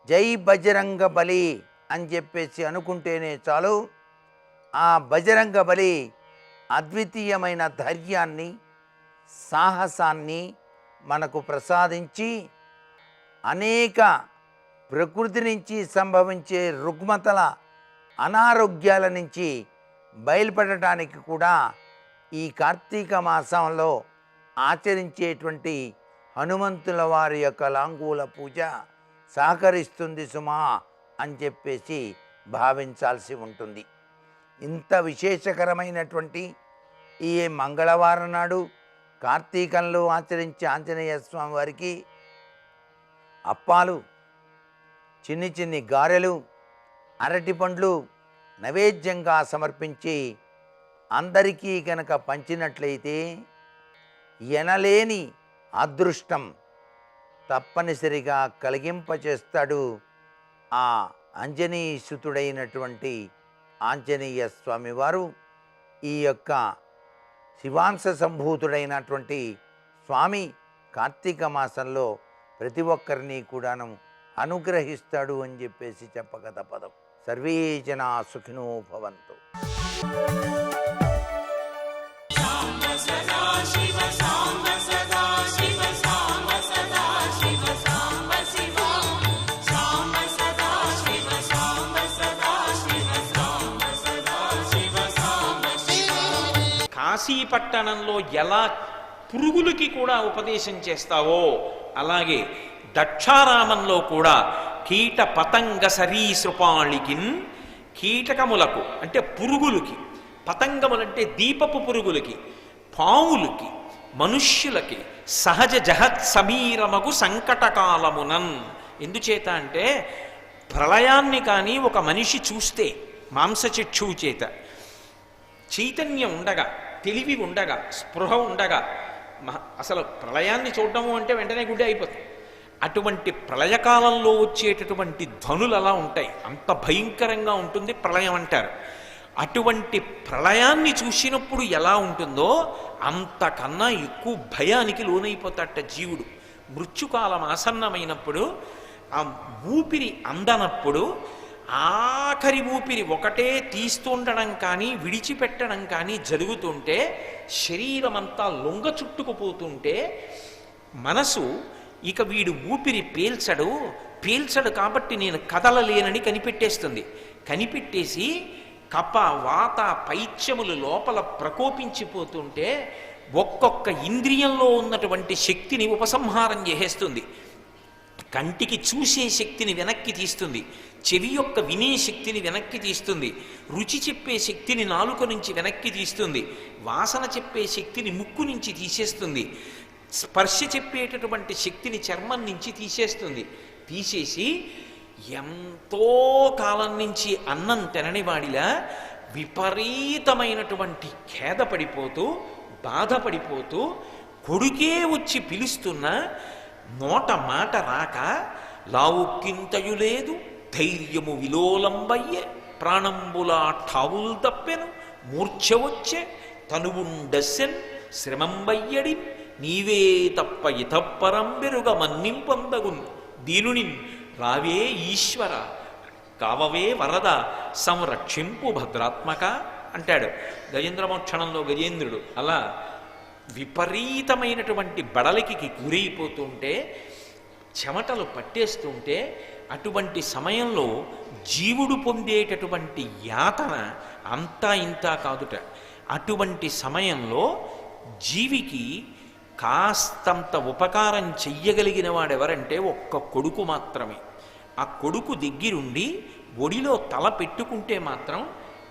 జై బజరంగ బలి అని చెప్పేసి అనుకుంటేనే చాలు. ఆ బజరంగ బలి అద్వితీయమైన ధైర్యాన్ని, సాహసాన్ని మనకు ప్రసాదించి అనేక ప్రకృతి నుంచి సంభవించే రుగ్మతల, అనారోగ్యాల నుంచి బయలుపడటానికి కూడా ఈ కార్తీక మాసంలో ఆచరించేటువంటి హనుమంతుల వారి యొక్క లాంగూల పూజ సహకరిస్తుంది సుమా అని చెప్పేసి భావించాల్సి ఉంటుంది. ఇంత విశేషకరమైనటువంటి ఈ మంగళవారం నాడు కార్తీకంలో ఆచరించే ఆంజనేయ స్వామి వారికి అప్పాలు, చిన్ని చిన్ని గారెలు, అరటిపండ్లు నైవేద్యంగా సమర్పించి అందరికీ కనుక పంచినట్లయితే ఎనలేని అదృష్టం తప్పనిసరిగా కలిగింపచేస్తాడు ఆ అంజనీసుతుడైనటువంటి ఆంజనేయ స్వామివారు. ఈ యొక్క శివాంశ సంభూతుడైనటువంటి స్వామి కార్తీక మాసంలో ప్రతి ఒక్కరిని కూడాను అనుగ్రహిస్తాడు అని చెప్పేసి చెప్పక తప్పదు. సర్వే జనా సుఖినో భవంతు. కాశీపట్టణంలో ఎలా పురుగులకి కూడా ఉపదేశం చేస్తావో అలాగే దక్షారామంలో కూడా కీట పతంగ సరీసృపాళికిన్, కీటకములకు అంటే పురుగులకి, పతంగములంటే దీపపు పురుగులకి, పావులకి, మనుష్యులకి సహజ జహత్ సమీరమగు సంకటకాలమునన్. ఎందుచేత అంటే ప్రళయాన్ని కానీ ఒక మనిషి చూస్తే మాంసచక్షువు చేత చైతన్యం ఉండగా, తెలివి ఉండగా, స్పృహ ఉండగా, అసలు ప్రళయాన్ని చూడటము అంటే వెంటనే గుడ్డే అయిపోతుంది. అటువంటి ప్రళయకాలంలో వచ్చేటటువంటి ధ్వనులు అలా ఉంటాయి. అంత భయంకరంగా ఉంటుంది ప్రళయం అంటారు. అటువంటి ప్రళయాన్ని చూసినప్పుడు ఎలా ఉంటుందో అంతకన్నా ఎక్కువ భయానికి లోనైపోతాట జీవుడు. మృత్యుకాలం ఆసన్నమైనప్పుడు, ఆ ఊపిరి అందనప్పుడు, ఆఖరి ఊపిరి ఒకటే తీస్తుండడం కానీ విడిచిపెట్టడం కానీ జరుగుతుంటే, శరీరం అంతా లొంగ చుట్టుకుపోతుంటే మనసు ఇక వీడు ఊపిరి పీల్చడు కాబట్టి నేను కదలలేనని కనిపెట్టేస్తుంది. కనిపెట్టేసి కప, వాత, పైత్యములు లోపల ప్రకోపించిపోతుంటే ఒక్కొక్క ఇంద్రియంలో ఉన్నటువంటి శక్తిని ఉపసంహారం చేసేస్తుంది. కంటికి చూసే శక్తిని వెనక్కి తీస్తుంది, చెవి యొక్క వినే శక్తిని వెనక్కి తీస్తుంది, రుచి చెప్పే శక్తిని నాలుక నుంచి వెనక్కి తీస్తుంది, వాసన చెప్పే శక్తిని ముక్కు నుంచి తీసేస్తుంది, స్పర్శ చెప్పేటటువంటి శక్తిని చర్మం నుంచి తీసేస్తుంది. తీసేసి ఎంతో కాలం నుంచి అన్నం తినని వాడిలా విపరీతమైనటువంటి ఖేద పడిపోతూ, బాధపడిపోతూ, కొడుకే వచ్చి పిలుస్తున్నా నోట మాట రాక లావుక్కింతయు లేదు, ధైర్యము విలోలంబయ్యే, ప్రాణంబులా ఠావుల్ తప్పెను, మూర్ఛ వచ్చే, తనువుండెస్సెన్, శ్రమంబయ్యడి, నీవే తప్ప ఇతప్పరం బెరుగ మన్నింపొందగున్, దీనునిన్ రావే ఈశ్వర, కావవే వరద, సంరక్షింపు భద్రాత్మక అంటాడు గజేంద్రమోక్షణంలో గజేంద్రుడు. అలా విపరీతమైనటువంటి బడలికి గురైపోతుంటే, చెమటలు పట్టేస్తుంటే, అటువంటి సమయంలో జీవుడు పొందేటటువంటి యాతన అంతా ఇంతా కాదుట. అటువంటి సమయంలో జీవికి కాస్తంత ఉపకారం చెయ్యగలిగిన వాడెవరంటే ఒక్క కొడుకు మాత్రమే. ఆ కొడుకు దగ్గరుండి ఒడిలో తల పెట్టుకుంటే మాత్రం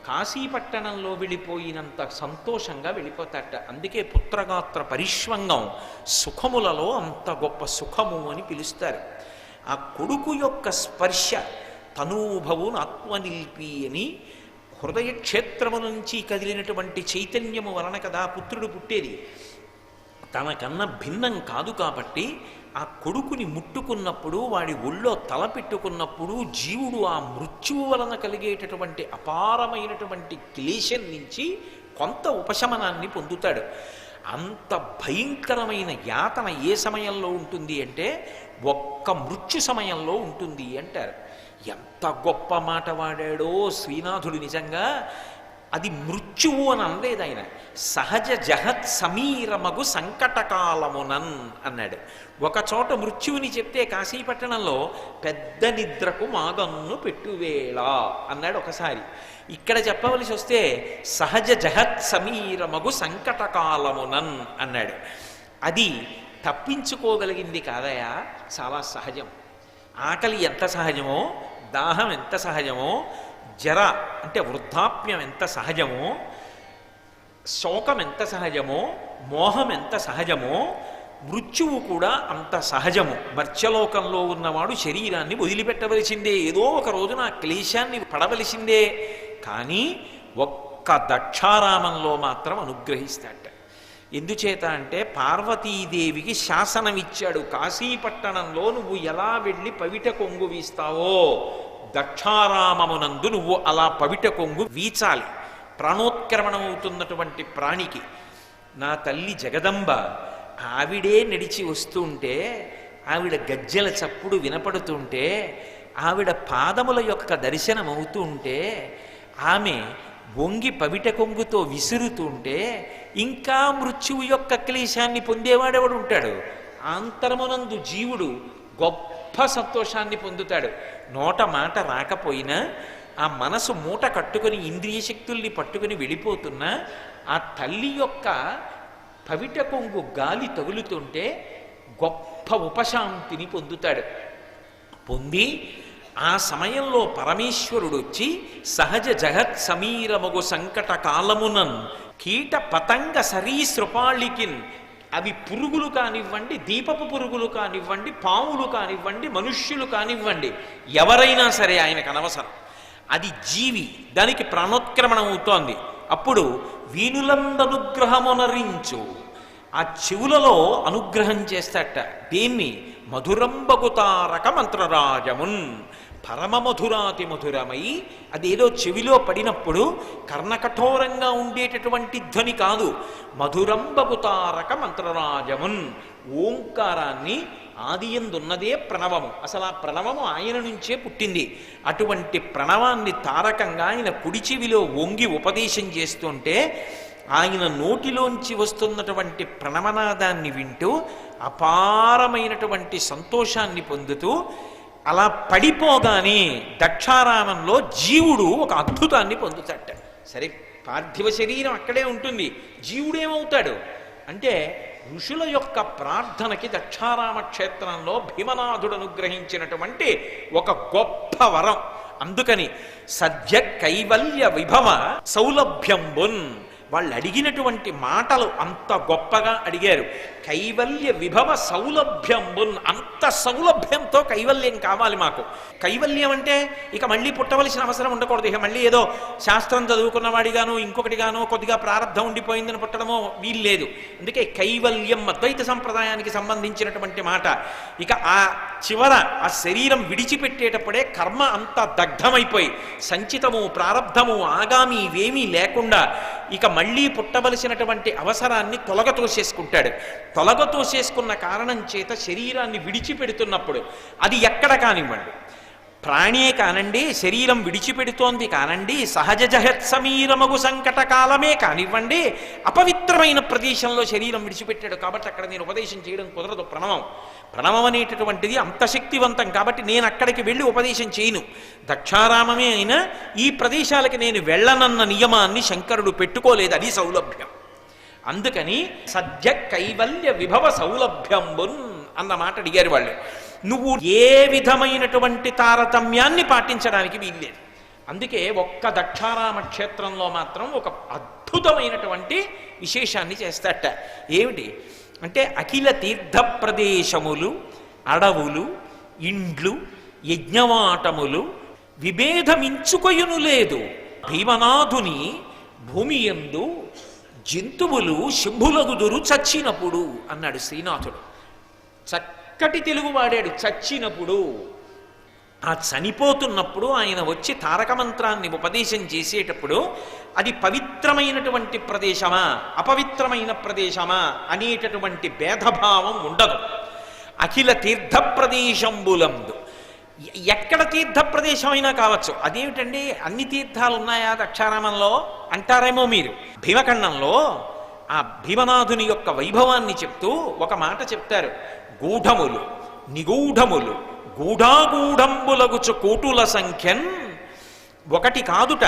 కాశీపట్టణంలో వెళ్ళిపోయినంత సంతోషంగా వెళ్ళిపోతాట. అందుకే పుత్రగాత్ర పరిష్వంగం సుఖములలో అంత గొప్ప సుఖము అని పిలుస్తారు. ఆ కొడుకు యొక్క స్పర్శ తనూభవును ఆత్మనిల్పి అని హృదయ క్షేత్రము నుంచి కదిలినటువంటి చైతన్యము వలన కదా పుత్రుడు పుట్టేది. తనకన్నా భిన్నం కాదు కాబట్టి ఆ కొడుకుని ముట్టుకున్నప్పుడు, వాడి ఒళ్ళో తల పెట్టుకున్నప్పుడు జీవుడు ఆ మృత్యువు వలన కలిగేటటువంటి అపారమైనటువంటి క్లేశం నుంచి కొంత ఉపశమనాన్ని పొందుతాడు. అంత భయంకరమైన యాతన ఏ సమయంలో ఉంటుంది అంటే ఒక్క మృత్యు సమయంలో ఉంటుంది అంటారు. ఎంత గొప్ప మాట వాడాడో శ్రీనాథుడు నిజంగా. అది మృత్యువు అని అనలేదు ఆయన, సహజ జహత్ సమీరమగు సంకటకాలమునన్ అన్నాడు. ఒక చోట మృత్యువుని చెప్తే కాశీపట్టణంలో పెద్ద నిద్రకు మాగన్ను పెట్టువేళ అన్నాడు ఒకసారి. ఇక్కడ చెప్పవలసి వస్తే సహజ జహత్ సమీరమగు సంకటకాలమునన్ అన్నాడు. అది తప్పించుకోగలిగింది కాదయా, చాలా సహజం. ఆకలి ఎంత సహజమో, దాహం ఎంత సహజమో, జర అంటే వృద్ధాప్యం ఎంత సహజమో, శోకం ఎంత సహజమో, మోహం ఎంత సహజమో, మృత్యువు కూడా అంత సహజము. మర్త్యలోకంలో ఉన్నవాడు శరీరాన్ని వదిలిపెట్టవలసిందే, ఏదో ఒక రోజున ఆ క్లేశాన్ని పడవలసిందే. కానీ ఒక్క దక్షారామంలో మాత్రం అనుగ్రహిస్తాట. ఎందుచేత అంటే పార్వతీదేవికి శాసనమిచ్చాడు, కాశీపట్టణంలో నువ్వు ఎలా వెళ్ళి పవిట కొంగు వీస్తావో దక్షారామమునందు నువ్వు అలా పవిట కొంగు వీచాలి. ప్రాణోత్క్రమణమవుతున్నటువంటి ప్రాణికి. నా తల్లి జగదంబ ఆవిడే నడిచి వస్తుంటే, ఆవిడ గజ్జెల చప్పుడు వినపడుతుంటే, ఆవిడ పాదముల యొక్క దర్శనం అవుతుంటే, ఆమె వంగి పవిట కొంగుతో విసురుతుంటే ఇంకా మృత్యువు యొక్క క్లేశాన్ని పొందేవాడెవడు ఉంటాడు? ఆంతరమునందు జీవుడు గొప్ప సంతోషాన్ని పొందుతాడు. నోట మాట రాకపోయినా ఆ మనసు మూట కట్టుకుని ఇంద్రియ శక్తుల్ని పట్టుకుని వెళ్ళిపోతున్నా ఆ తల్లి యొక్క పవిట కొంగు గాలి తగులుతుంటే గొప్ప ఉపశాంతిని పొందుతాడు. పొంది ఆ సమయంలో పరమేశ్వరుడు వచ్చి సహజ జగత్ సమీరమగు సంకట కాలమునన్ కీట పతంగ సరీసృపాళికిన్, అవి పురుగులు కానివ్వండి, దీపపు పురుగులు కానివ్వండి, పాములు కానివ్వండి, మనుష్యులు కానివ్వండి, ఎవరైనా సరే ఆయనకు అనవసరం. అది జీవి, దానికి ప్రాణోత్క్రమణం అవుతోంది. అప్పుడు వీనులందనుగ్రహమునరించు, ఆ చెవులలో అనుగ్రహం చేస్తాట. దేన్ని? మధురంబగుతారక మంత్రరాజమున్, పరమమధురాతి మధురమై. అదేదో చెవిలో పడినప్పుడు కర్ణకఠోరంగా ఉండేటటువంటి ధ్వని కాదు, మధురంబగుతారక మంత్రరాజమున్. ఓంకారాన్ని ఆదియందున్నదే ప్రణవము, అసలు ఆ ప్రణవము ఆయన నుంచే పుట్టింది. అటువంటి ప్రణవాన్ని తారకంగా ఆయన కుడి చెవిలో వంగి ఉపదేశం చేస్తుంటే ఆయన నోటిలోంచి వస్తున్నటువంటి ప్రణవనాదాన్ని వింటూ అపారమైనటువంటి సంతోషాన్ని పొందుతూ అలా పడిపోగానే దక్షారామంలో జీవుడు ఒక అద్భుతాన్ని పొందుతాట. సరే, పార్థివ శరీరం అక్కడే ఉంటుంది, జీవుడేమవుతాడు అంటే ఋషుల యొక్క ప్రార్థనకి దక్షారామ క్షేత్రంలో భీమనాథుడు అనుగ్రహించినటువంటి ఒక గొప్ప వరం. అందుకని సద్య కైవల్య విభవ సౌలభ్యంబున్, వాళ్ళు అడిగినటువంటి మాటలు అంత గొప్పగా అడిగారు. కైవల్య విభవ సౌలభ్యంబున్, అంత సౌలభ్యంతో కైవల్యం కావాలి మాకు. కైవల్యం అంటే ఇక మళ్ళీ పుట్టవలసిన అవసరం ఉండకూడదు. ఇక మళ్ళీ ఏదో శాస్త్రం చదువుకున్నవాడిగాను ఇంకొకటిగాను కొద్దిగా ప్రారంధం ఉండిపోయిందని పుట్టడమో వీల్లేదు. అందుకే కైవల్యం అద్వైత సంప్రదాయానికి సంబంధించినటువంటి మాట. ఇక ఆ చివర ఆ శరీరం విడిచిపెట్టేటప్పుడే కర్మ అంతా దగ్ధమైపోయి సంచితము ప్రారంధము ఆగామి ఇవేమీ లేకుండా ఇక మళ్ళీ పుట్టవలసినటువంటి అవసరాన్ని తొలగతోసేసుకుంటాడు. తొలగతోసేసుకున్న కారణం చేత శరీరాన్ని విడిచిపెడుతున్నప్పుడు అది ఎక్కడ కానివ్వండి, ప్రాణే కానండి, శరీరం విడిచిపెడుతోంది కానండి, సహజ జహత్ సమీరమగు సంకట కాలమే కానివ్వండి, అపవిత్రమైన ప్రదేశంలో శరీరం విడిచిపెట్టాడు కాబట్టి అక్కడ నేను ఉపదేశం చేయడం కుదరదు. ప్రణవం అనేటటువంటిది అంత శక్తివంతం కాబట్టి నేను అక్కడికి వెళ్ళి ఉపదేశం చేయను. దక్షారామమే అయినా ఈ ప్రదేశాలకి నేను వెళ్ళనన్న నియమాన్ని శంకరుడు పెట్టుకోలేదు. అది సౌలభ్యం. అందుకని సద్య కైవల్య విభవ సౌలభ్యంబున్ అన్న మాట అడిగారు వాళ్ళు. నువ్వు ఏ విధమైనటువంటి తారతమ్యాన్ని పాటించడానికి వీల్లేదు. అందుకే ఒక్క దక్షారామ క్షేత్రంలో మాత్రం ఒక అద్భుతమైనటువంటి విశేషాన్ని చేస్తాట. ఏమిటి అంటే అఖిల తీర్థ ప్రదేశములు, అడవులు, ఇండ్లు యజ్ఞవాటములు విభేదమించుకొయును లేదు. భీమనాథుని భూమి యందు జంతువులు శంభులగుదురు చచ్చినప్పుడు అన్నాడు శ్రీనాథుడు. చక్కటి తెలుగు వాడాడు, చచ్చినప్పుడు. ఆ చనిపోతున్నప్పుడు ఆయన వచ్చి తారక మంత్రాన్ని ఉపదేశం చేసేటప్పుడు అది పవిత్రమైనటువంటి ప్రదేశమా అపవిత్రమైన ప్రదేశమా అనేటటువంటి భేదభావం ఉండదు. అఖిల తీర్థ ప్రదేశంబులందు, ఎక్కడ తీర్థ ప్రదేశమైనా కావచ్చు. అదేమిటండి అన్ని తీర్థాలు ఉన్నాయా దక్షారామంలో అంటారేమో మీరు. భీమఖండంలో ఆ భీమనాథుని యొక్క వైభవాన్ని చెప్తూ ఒక మాట చెప్తారు. గూఢములు నిగూఢములు గూఢాగూఢంబులగుచు కోటుల సంఖ్యన్. ఒకటి కాదుట,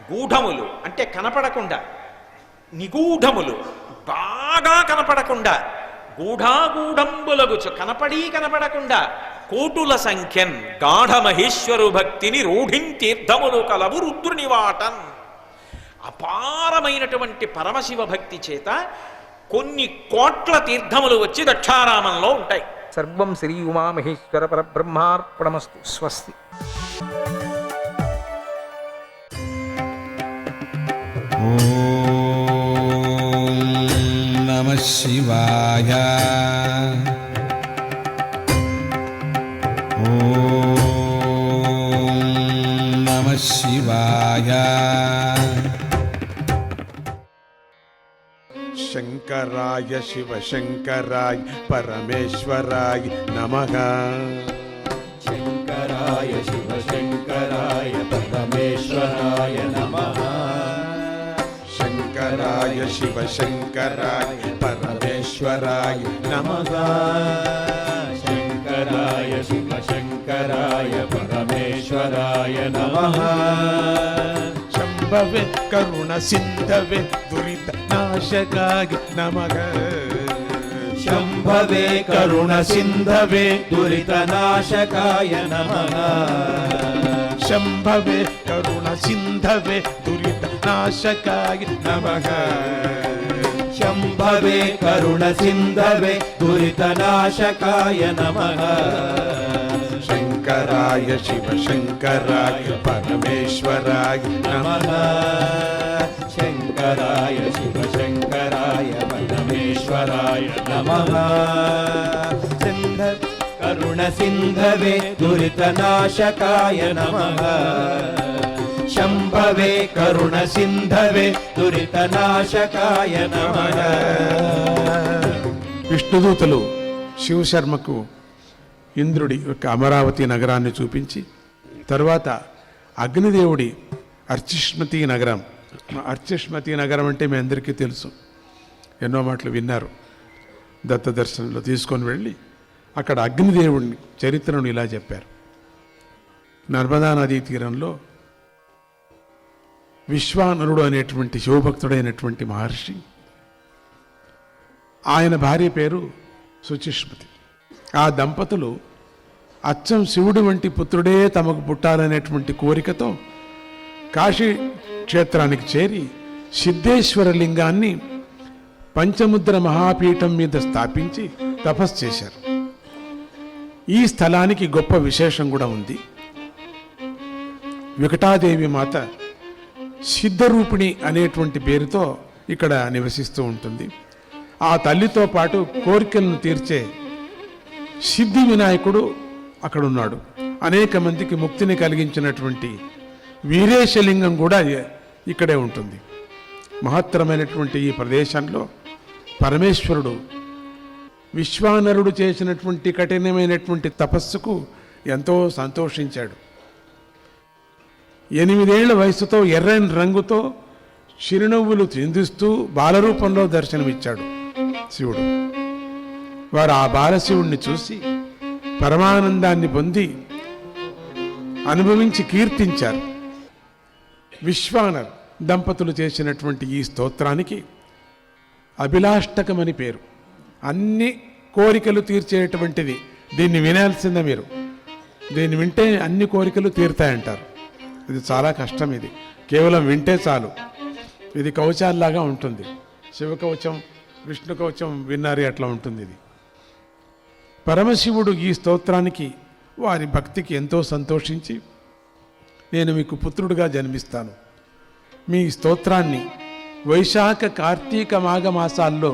గూఢములు అంటే కనపడకుండా, నిగూఢములు బాగా కనపడకుండా, గూఢాగూఢంబులగుచు కనపడి కనపడకుండా కోటుల సంఖ్యన్ గాఢ మహేశ్వరు భక్తిని రూఢింతీర్థములు కలవు రుద్రునివాటన్. అపారమైనటువంటి పరమశివ భక్తి చేత కొన్ని కోట్ల తీర్థములు వచ్చి దక్షారామంలో ఉంటాయి. సర్వం శ్రీ ఉమామహేశ్వర పరబ్రహ్మార్పణమస్తు. స్వస్తి. ఓం నమః శివాయ. ఓం నమః శివాయ. శంకరాయ శివశంకరాయ పరమేశ్వరాయ నమః. శంకరాయ శివశంకరాయ పరమేశ్వరాయ నమః. శంకరాయ శివశంకరాయ పరమేశ్వరాయ నమః. శంకరాయ శివశంకరాయ పరమేశ్వరాయ నమః. శంభవే కరుణ సింధవే దురిత నాశకాయ నమః. శంభవే కరుణ సింధవే దురిత నాశకాయ నమః. శంభవే కరుణ సింధవే దురిత నాశకాయ నమః. శంభవే కరుణ సింధవే దురిత నాశకాయ నమః. శంకరాయ శివశంకరాయ పరమేశ్వరాయ నమః. శంకరాయ శివశంకరాయ పరమేశ్వరాయ నమః. కరుణ సింధవే దురిత నాశకాయ నమః. శంభవే కరుణ సింధవే దురిత నాశకాయ నమః. విష్ణుదూతలు శివశర్మకు ఇంద్రుడి యొక్క అమరావతి నగరాన్ని చూపించి, తరువాత అగ్నిదేవుడి అర్చిష్మతి నగరం. అర్చిష్మతి నగరం అంటే మీ అందరికీ తెలుసు, ఎన్నో మాటలు విన్నారు. దత్త దర్శనంలో తీసుకొని వెళ్ళి అక్కడ అగ్నిదేవుడిని చరిత్రను ఇలా చెప్పారు. నర్మదా నదీ తీరంలో విశ్వానరుడు అనేటువంటి శివభక్తుడైనటువంటి మహర్షి, ఆయన భార్య పేరు సుచిష్మతి. ఆ దంపతులు అచ్చం శివుడు వంటి పుత్రుడే తమకు పుట్టాలనేటువంటి కోరికతో కాశీ క్షేత్రానికి చేరి సిద్ధేశ్వర లింగాన్ని పంచముద్ర మహాపీఠం మీద స్థాపించి తపస్సు చేశారు. ఈ స్థలానికి గొప్ప విశేషం కూడా ఉంది. వికటాదేవి మాత సిద్ధరూపిణి అనేటువంటి పేరుతో ఇక్కడ నివసిస్తూ ఉంటుంది. ఆ తల్లితో పాటు కోరికలను తీర్చే సిద్ధి వినాయకుడు అక్కడున్నాడు. అనేక మందికి ముక్తిని కలిగించినటువంటి వీరేశలింగం కూడా ఇక్కడే ఉంటుంది. మహత్తరమైనటువంటి ఈ ప్రదేశంలో పరమేశ్వరుడు విశ్వానరుడు చేసినటువంటి కఠినమైనటువంటి తపస్సుకు ఎంతో సంతోషించాడు. 8 ఏళ్ల వయసుతో ఎర్రని రంగుతో చిరునవ్వులు చిందిస్తూ బాలరూపంలో దర్శనమిచ్చాడు శివుడు. వారు ఆ బాలశివుణ్ణి చూసి పరమానందాన్ని పొంది అనుభవించి కీర్తించారు. విశ్వానర్ దంపతులు చేసినటువంటి ఈ స్తోత్రానికి అభిలాష్టకమని పేరు. అన్ని కోరికలు తీర్చేటువంటిది. దీన్ని వినాల్సిందే మీరు. దీన్ని వింటే అన్ని కోరికలు తీరుతాయంటారు. ఇది చాలా కష్టం. ఇది కేవలం వింటే చాలు. ఇది కవచాల్లాగా ఉంటుంది. శివ కవచం, విష్ణు కవచం విన్నారే అట్లా ఉంటుంది ఇది. పరమశివుడు ఈ స్తోత్రానికి వారి భక్తికి ఎంతో సంతోషించి నేను మీకు పుత్రుడిగా జన్మిస్తాను. మీ స్తోత్రాన్ని వైశాఖ కార్తీక మాఘమాసాల్లో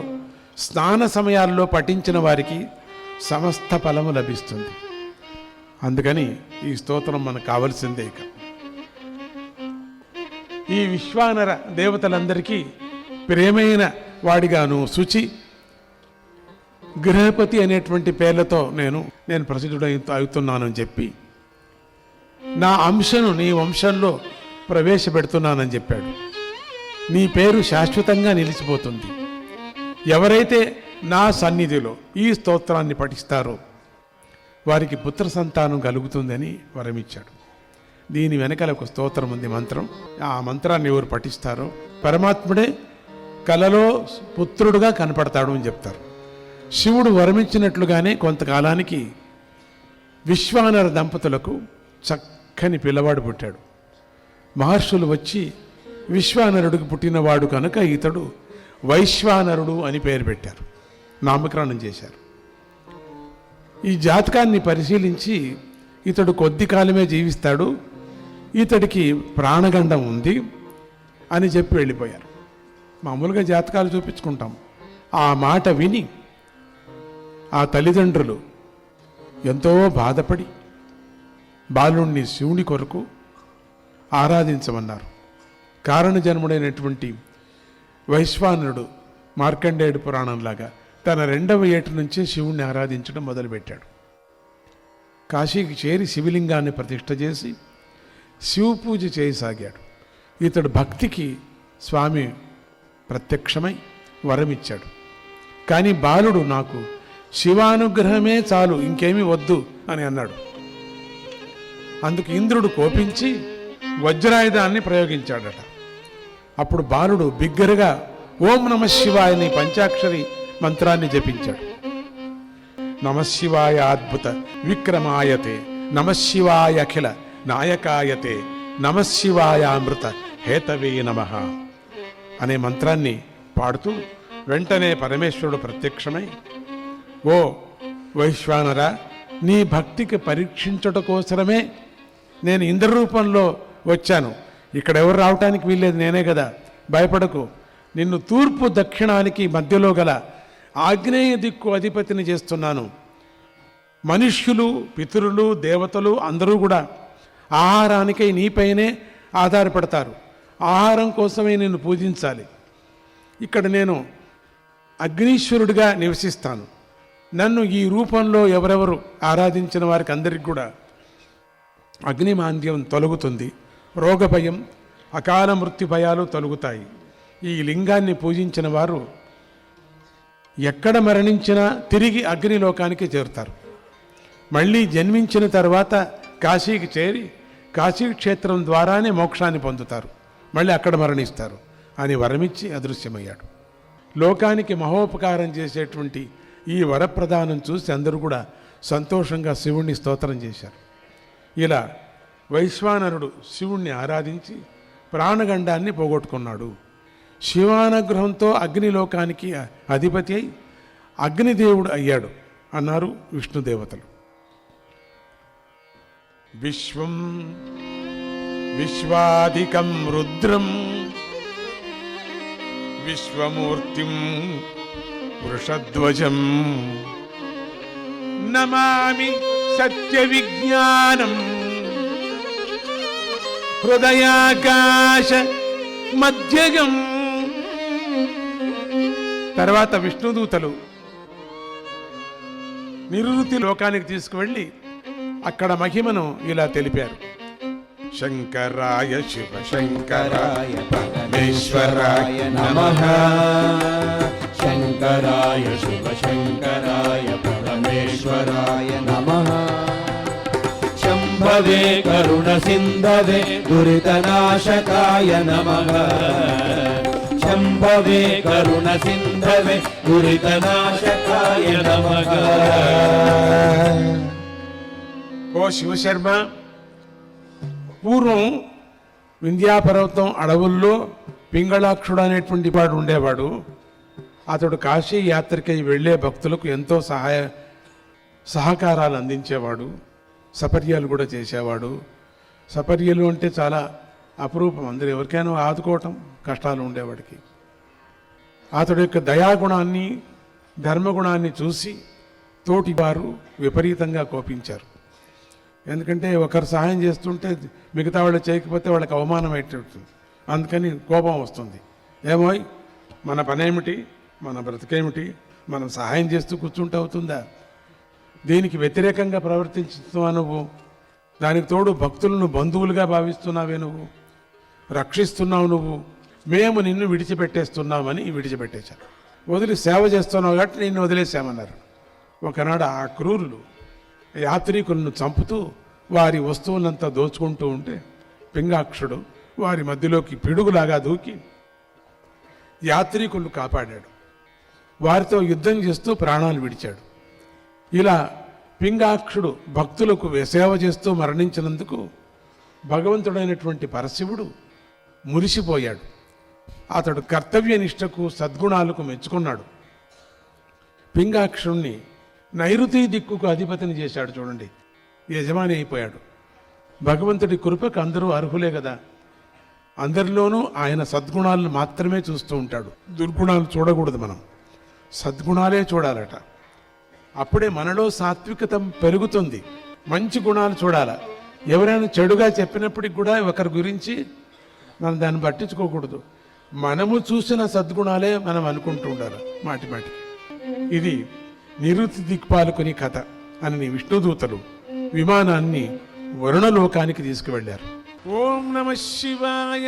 స్నాన సమయాల్లో పఠించిన వారికి సమస్త ఫలము లభిస్తుంది. అందుకని ఈ స్తోత్రం మనకు కావలసిందే. ఇక ఈ విశ్వానర దేవతలందరికీ ప్రేమైన వాడిగాను శుచి గృహపతి అనేటువంటి పేర్లతో నేను ప్రసిద్ధుడు అవుతున్నానని చెప్పి నా అంశను నీ వంశంలో ప్రవేశపెడుతున్నానని చెప్పాడు. నీ పేరు శాశ్వతంగా నిలిచిపోతుంది. ఎవరైతే నా సన్నిధిలో ఈ స్తోత్రాన్ని పఠిస్తారో వారికి పుత్ర సంతానం కలుగుతుందని వరమిచ్చాడు. దీని వెనకాల ఒక స్తోత్రం ఉంది, మంత్రం. ఆ మంత్రాన్ని ఎవరు పఠిస్తారో పరమాత్ముడే కలలో పుత్రుడుగా కనపడతాడు అని చెప్తారు. శివుడు వరమించినట్లుగానే కొంతకాలానికి విశ్వానర దంపతులకు చక్కని పిల్లవాడు పుట్టాడు. మహర్షులు వచ్చి విశ్వానరుడికి పుట్టినవాడు కనుక ఇతడు వైశ్వానరుడు అని పేరు పెట్టారు, నామకరణం చేశారు. ఈ జాతకాన్ని పరిశీలించి ఇతడు కొద్ది కాలమే జీవిస్తాడు, ఇతడికి ప్రాణగండం ఉంది అని చెప్పి వెళ్ళిపోయారు. మామూలుగా జాతకాలు చూపించుకుంటాం. ఆ మాట విని ఆ తల్లిదండ్రులు ఎంతో బాధపడి బాలుణ్ణి శివుని కొరకు ఆరాధించమన్నారు. కారణజన్ముడైనటువంటి వైశ్వానరుడు మార్కండేయుడు పురాణంలాగా తన 2వ ఏటి నుంచే శివుణ్ణి ఆరాధించడం మొదలుపెట్టాడు. కాశీకి చేరి శివలింగాన్ని ప్రతిష్ఠ చేసి శివ పూజ చేయసాగాడు. ఇతడు భక్తికి స్వామి ప్రత్యక్షమై వరమిచ్చాడు. కానీ బాలుడు నాకు శివానుగ్రహమే చాలు, ఇంకేమీ వద్దు అని అన్నాడు. అందుకు ఇంద్రుడు కోపించి వజ్రాయుధాన్ని ప్రయోగించాడట. అప్పుడు బాలుడు బిగ్గరగా ఓం నమ శివాయని పంచాక్షరి మంత్రాన్ని జపించాడు. నమశివాయ అద్భుత విక్రమాయతే, నమశివాయ అఖిల నాయకాయతే, నమశివాయ అమృత హేతవే నమః అనే మంత్రాన్ని పాడుతూ వెంటనే పరమేశ్వరుడు ప్రత్యక్షమై, ఓ వైశ్వానర, నీ భక్తికి పరీక్షించుట కోసమే నేను ఇంద్ర రూపంలో వచ్చాను. ఇక్కడ ఎవరు రావటానికి వీల్లేదు, నేనే కదా, భయపడకు. నిన్ను తూర్పు దక్షిణానికి మధ్యలో గల ఆగ్నేయ దిక్కు అధిపతిని చేస్తున్నాను. మనుష్యులు, పితరులు, దేవతలు అందరూ కూడా ఆహారానికై నీపైనే ఆధారపడతారు. ఆహారం కోసమే నిన్ను పూజించాలి. ఇక్కడ నేను అగ్నీశ్వరుడిగా నివసిస్తాను. నన్ను ఈ రూపంలో ఎవరెవరు ఆరాధించిన వారికి అందరికి కూడా అగ్నిమాంద్యం తొలగుతుంది, రోగ భయం, అకాల మృత్యు భయాలు తొలగుతాయి. ఈ లింగాన్ని పూజించిన వారు ఎక్కడ మరణించినా తిరిగి అగ్నిలోకానికి చేరుతారు. మళ్ళీ జన్మించిన తర్వాత కాశీకి చేరి కాశీక్షేత్రం ద్వారానే మోక్షాన్ని పొందుతారు, మళ్ళీ అక్కడ మరణిస్తారు అని వరమిచ్చి అదృశ్యమయ్యాడు. లోకానికి మహోపకారం చేసేటువంటి ఈ వరప్రదానం చూసి అందరూ కూడా సంతోషంగా శివుణ్ణి స్తోత్రం చేశారు. ఇలా వైశ్వానరుడు శివుణ్ణి ఆరాధించి ప్రాణగండాన్ని పోగొట్టుకున్నాడు. శివానుగ్రహంతో అగ్నిలోకానికి అధిపతి అయి అగ్నిదేవుడు అయ్యాడు అన్నారు విష్ణుదేవతలు. విశ్వం విశ్వాధికం రుద్రం విశ్వమూర్తిం వృషధ్వజం నమామి సత్య విజ్ఞానం హృదయాకాశ మధ్యగం. తర్వాత విష్ణుదూతలు నివృత్తి లోకానికి తీసుకువెళ్ళి అక్కడ మహిమను ఇలా తెలిపారు. శంకరాయ శివ శంకరాయ పరమేశ్వరాయ నమః, శంకరాయ శివ శంకరాయ పరమేశ్వరాయ నమః. శంభవే కరుణ సింధవే దురితనాశకాయ నమః, శంభవే కరుణ సింధవే దురితనాశకాయ నమః. ఓ శివశర్మ, పూర్వం వింధ్యాపర్వతం అడవుల్లో పింగళాక్షుడు అనేటువంటి వాడు ఉండేవాడు. అతడు కాశీ యాత్రకై వెళ్ళే భక్తులకు ఎంతో సహకారాలు అందించేవాడు. సపర్యాలు కూడా చేసేవాడు. సపర్యలు అంటే చాలా అపురూపం, అందరూ ఎవరికైనా ఆదుకోవటం కష్టాలు ఉండేవాడికి. అతడి యొక్క దయాగుణాన్ని ధర్మగుణాన్ని చూసి తోటి వారు విపరీతంగా కోపించారు. ఎందుకంటే ఒకరు సహాయం చేస్తుంటే మిగతా వాళ్ళు చేయకపోతే వాళ్ళకి అవమానం అయ్యేటట్టుంది. అందుకని కోపం వస్తుంది. ఏమోయ్, మన పనేమిటి, మన బ్రతికేమిటి, మనం సహాయం చేస్తూ కూర్చుంటే అవుతుందా? దీనికి వ్యతిరేకంగా ప్రవర్తించుతున్నావా నువ్వు? దానికి తోడు భక్తులను బంధువులుగా భావిస్తున్నావే నువ్వు, రక్షిస్తున్నావు నువ్వు, మేము నిన్ను విడిచిపెట్టేస్తున్నామని విడిచిపెట్టేశారు. వదిలి సేవ చేస్తున్నావు కాబట్టి నిన్ను వదిలేసామన్నారు. ఒకనాడు ఆ క్రూరులు యాత్రికులను చంపుతూ వారి వస్తువులంతా దోచుకుంటూ ఉంటే పింగాక్షుడు వారి మధ్యలోకి పిడుగులాగా దూకి యాత్రికులను కాపాడాడు. వారితో యుద్ధం చేస్తూ ప్రాణాలు విడిచాడు. ఇలా పింగాక్షుడు భక్తులకు సేవ చేస్తూ మరణించినందుకు భగవంతుడైనటువంటి పరశివుడు మురిసిపోయాడు. అతడు కర్తవ్యనిష్టకు సద్గుణాలకు మెచ్చుకున్నాడు. పింగాక్షుణ్ణి నైరుతి దిక్కుకు అధిపతిని చేశాడు. చూడండి, యజమాని అయిపోయాడు. భగవంతుడి కృపకు అందరూ అర్హులే కదా. అందరిలోనూ ఆయన సద్గుణాలను మాత్రమే చూస్తూ ఉంటాడు. దుర్గుణాలు చూడకూడదు, మనం సద్గుణాలే చూడాలట. అప్పుడే మనలో సాత్వికత పెరుగుతుంది. మంచి గుణాలు చూడాల. ఎవరైనా చెడుగా చెప్పినప్పటికి కూడా ఒకరి గురించి మనం దాన్ని పట్టించుకోకూడదు. మనము చూసిన సద్గుణాలే మనం అనుకుంటూ ఉండాలి మాటి మాటికి. ఇది నిరుతి దిక్పాలుకుని కథ అని విష్ణుదూతలు విమానాన్ని వరుణలోకానికి తీసుకువెళ్ళారు. ఓం నమః శివాయ.